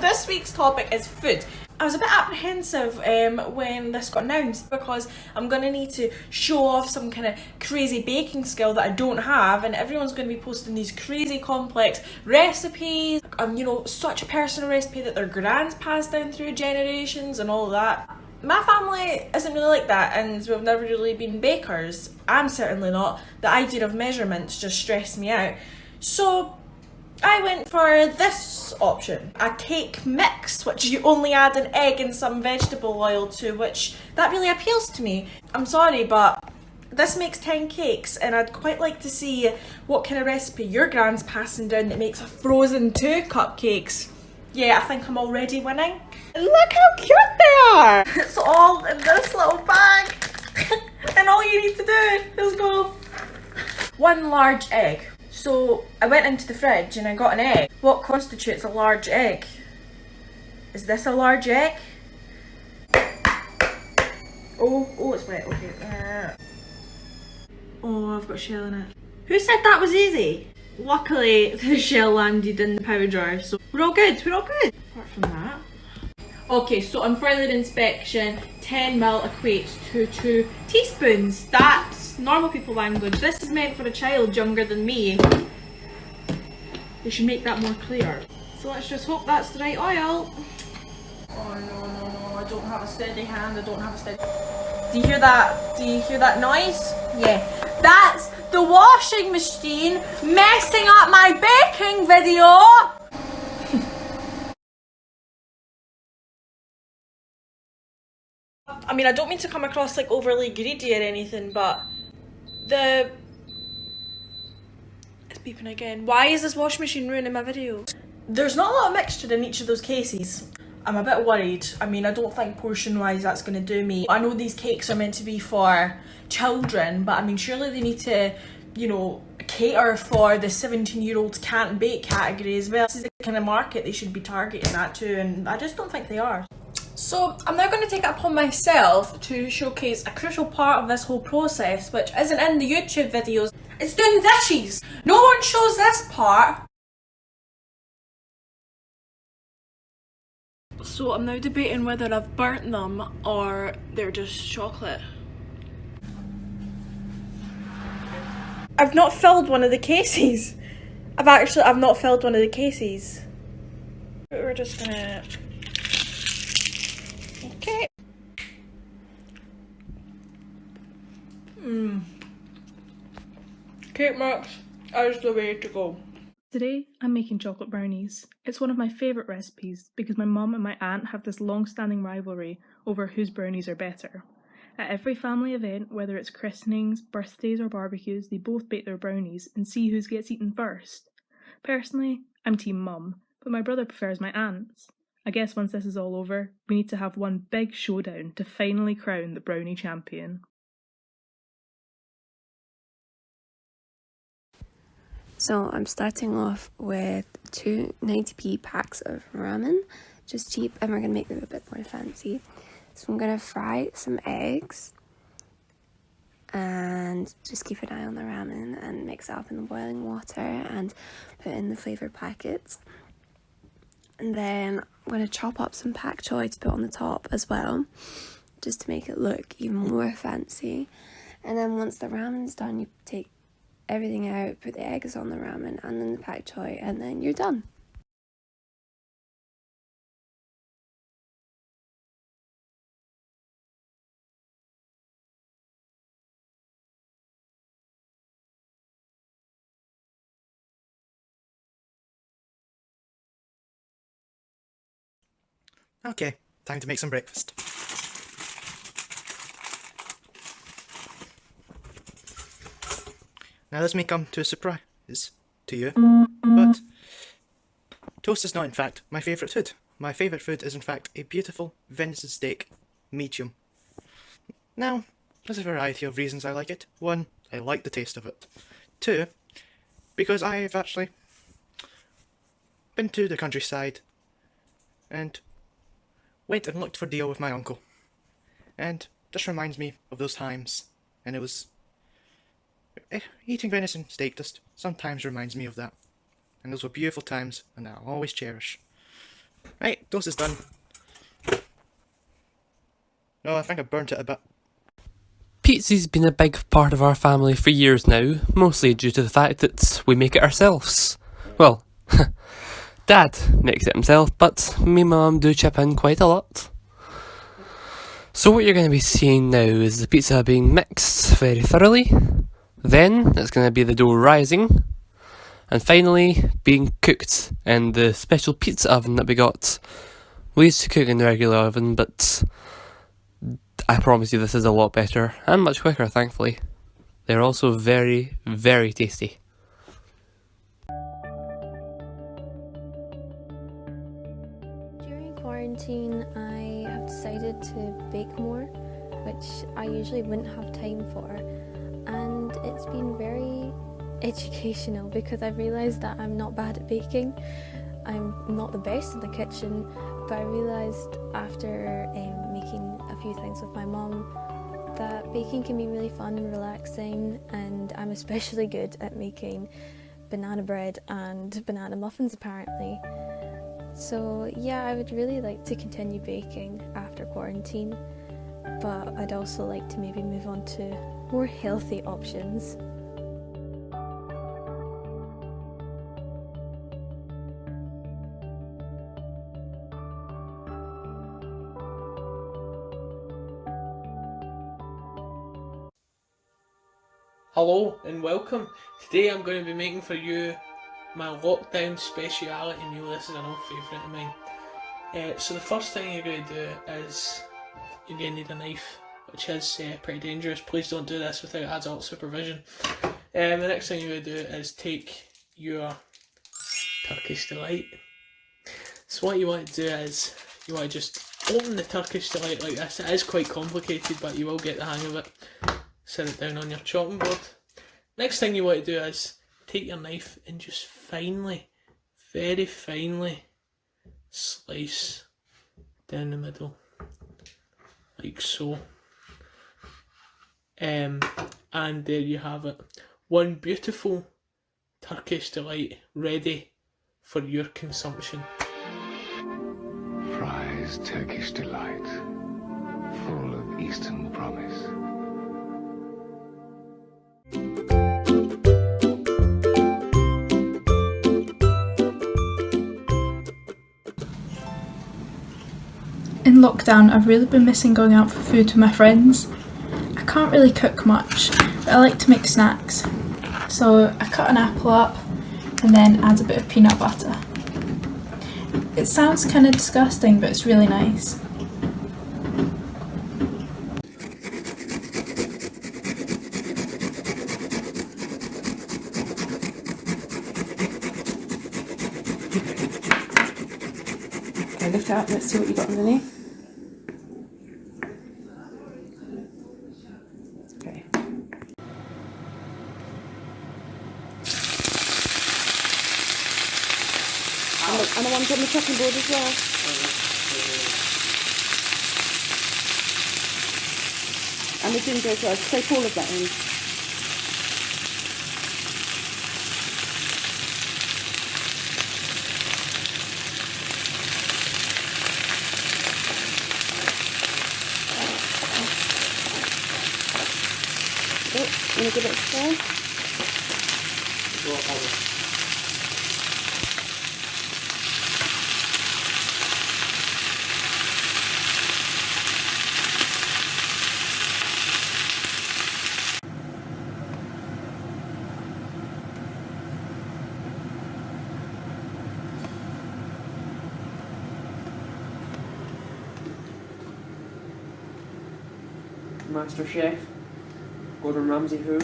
this week's topic is food. I was a bit apprehensive when this got announced because I'm going to need to show off some kind of crazy baking skill that I don't have, and everyone's going to be posting these crazy complex recipes. You know, such a personal recipe that their grands passed down through generations and all of that. My family isn't really like that, and we've never really been bakers. I'm certainly not. The idea of measurements just stressed me out. So I went for this option, a cake mix, which you only add an egg and some vegetable oil to, which that really appeals to me. I'm sorry, but this makes 10 cakes, and I'd quite like to see what kind of recipe your grand's passing down that makes a frozen 2 cupcakes. Yeah, I think I'm already winning. Look how cute they are! It's all in this little bag, and all you need to do is go 1 large egg. So I went into the fridge and I got an egg. What constitutes a large egg? Is this a large egg? Oh, it's wet. Okay. Oh, I've got shell in it. Who said that was easy? Luckily, the shell landed in the power jar, so we're all good. Apart from that. Okay, so on further inspection, 10 ml equates to 2 teaspoons. That's normal people language. This is meant for a child younger than me. They should make that more clear. So let's just hope that's the right oil. Oh no, I don't have a steady hand, Do you hear that? Do you hear that noise? Yeah. That's the washing machine messing up my baking video! I mean, I don't mean to come across like overly greedy or anything, but it's beeping again. Why is this washing machine ruining my video? There's not a lot of mixture in each of those cases. I'm a bit worried. I mean, I don't think portion-wise that's going to do me. I know these cakes are meant to be for children, but I mean, surely they need to, you know, cater for the 17-year-olds can't bake category as well. This is the kind of market they should be targeting that to, and I just don't think they are. So I'm now going to take it upon myself to showcase a crucial part of this whole process, which isn't in the YouTube videos. It's doing dishes. No one shows this part. So I'm now debating whether I've burnt them or they're just chocolate. I've not filled one of the cases. I've not filled one of the cases. We're just gonna... Okay. Cake mix is the way to go. Today, I'm making chocolate brownies. It's one of my favourite recipes because my mum and my aunt have this long-standing rivalry over whose brownies are better. At every family event, whether it's christenings, birthdays or barbecues, they both bake their brownies and see who gets eaten first. Personally, I'm team mum, but my brother prefers my aunt's. I guess once this is all over, we need to have one big showdown to finally crown the brownie champion. So I'm starting off with 2 90p packs of ramen, just cheap, and we're going to make them a bit more fancy. So I'm going to fry some eggs and just keep an eye on the ramen and mix it up in the boiling water and put in the flavoured packets. And then I'm going to chop up some pak choi to put on the top as well, just to make it look even more fancy. And then once the ramen's done, you take everything out, put the eggs on the ramen and then the pak choi, and then you're done. Okay, time to make some breakfast. Now this may come to a surprise to you, but toast is not in fact my favourite food. My favourite food is in fact a beautiful venison steak, medium. Now, there's a variety of reasons I like it. 1, I like the taste of it. 2, because I've actually been to the countryside and went and looked for deal with my uncle. And this reminds me of those times, and it was... eating venison steak just sometimes reminds me of that. And those were beautiful times, and I'll always cherish. Right, toast is done. No, I think I burnt it a bit. Pizza's been a big part of our family for years now, mostly due to the fact that we make it ourselves. Well, Dad makes it himself, but me and Mum do chip in quite a lot. So what you're going to be seeing now is the pizza being mixed very thoroughly, then it's going to be the dough rising, and finally being cooked in the special pizza oven that we got. We used to cook in the regular oven, but I promise you this is a lot better, and much quicker thankfully. They're also very, very tasty. During quarantine, I have decided to bake more, which I usually wouldn't have time for, and it's been very educational because I've realised that I'm not bad at baking. I'm not the best in the kitchen, but I realised after making a few things with my mum that baking can be really fun and relaxing, and I'm especially good at making banana bread and banana muffins apparently. So yeah, I would really like to continue baking after quarantine, but I'd also like to maybe move on to more healthy options. Hello and welcome. Today I'm going to be making for you my lockdown speciality meal. This is an old favourite of mine. So the first thing you're going to do is you're going to need a knife, which is pretty dangerous. Please don't do this without adult supervision. The next thing you're going to do is take your Turkish Delight. So what you want to do is you want to just open the Turkish Delight like this. It is quite complicated, but you will get the hang of it. Set it down on your chopping board. Next thing you want to do is take your knife and just finely, very finely slice down the middle, like so. And there you have it. One beautiful Turkish Delight ready for your consumption. Fry's Turkish Delight, full of Eastern promise. In lockdown, I've really been missing going out for food with my friends. I can't really cook much, but I like to make snacks. So I cut an apple up and then add a bit of peanut butter. It sounds kind of disgusting, but it's really nice. Okay, lift it up, let's see what you got underneath. Okay. And the ones on the chopping board as well. And the ginger as well, scrape all of that in. I'm going to give it a stir. Master Chef, Gordon Ramsay who?